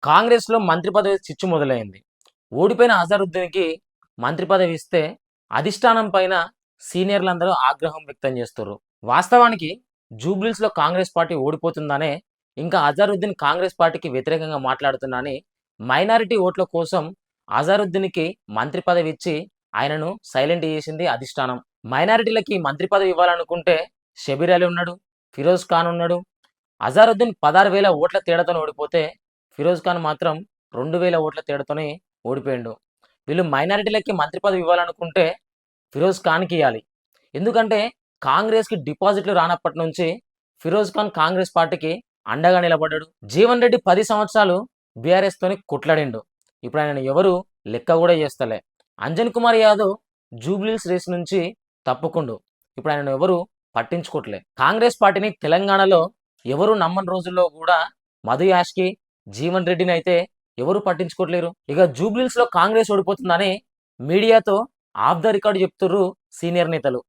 కాంగ్రెస్‌లో మంత్రి పదవి చిచ్చు మొదలైంది. ఓడిపోయిన అజరుద్దీన్‌కి మంత్రి పదవి ఇస్తే అధిష్టానం పైన సీనియర్లందరూ ఆగ్రహం వ్యక్తం చేస్తుర్రు. వాస్తవానికి జూబ్లీహిల్స్‌లో కాంగ్రెస్ పార్టీ ఓడిపోతుందనే ఇంకా అజరుద్దీన్ కాంగ్రెస్ పార్టీకి వ్యతిరేకంగా మాట్లాడుతున్నాడని మైనారిటీ ఓట్ల కోసం అజరుద్దీన్‌కి మంత్రి పదవి ఇచ్చి ఆయనను సైలెంట్ చేసింది అధిష్టానం. మైనారిటీలకి మంత్రి పదవి ఇవ్వాలనుకుంటే షబీర్ అలీ ఉన్నాడు, ఫిరోజ్ ఖాన్ ఉన్నాడు. అజరుద్దీన్ 16,000 ఓట్ల తేడాతోని ఓడిపోతే ఫిరోజ్ ఖాన్ మాత్రం 2,000 ఓట్ల తేడాతోని ఓడిపోయిండు. వీళ్ళు మైనారిటీలకి మంత్రి పదవి ఇవ్వాలనుకుంటే ఫిరోజ్ ఖాన్‌కి ఇయ్యాలి. ఎందుకంటే కాంగ్రెస్‌కి డిపాజిట్లు రానప్పటి నుంచి ఫిరోజ్ ఖాన్ కాంగ్రెస్ పార్టీకి అండగా నిలబడ్డాడు. జీవన్ రెడ్డి 10 సంవత్సరాలు బీఆర్ఎస్‌తోని కొట్లాడిండు. ఇప్పుడు ఆయనను ఎవరు లెక్క కూడా చేస్తలే. అంజన్ కుమార్ యాదవ్ జూబ్లీహిల్స్ రేస్ నుంచి తప్పుకుండు. ఇప్పుడు ఆయనను ఎవరు పట్టించుకోవట్లే. కాంగ్రెస్ పార్టీని తెలంగాణలో ఎవరు నమ్మని రోజుల్లో కూడా మధు యాష్కి, జీవన్ రెడ్డిని అయితే ఎవరు పట్టించుకోవట్లేరు. ఇక జూబ్లీహిల్స్‌లో కాంగ్రెస్ ఓడిపోతుందని మీడియాతో ఆఫ్ ద రికార్డ్ చెప్తుర్రు సీనియర్ నేతలు.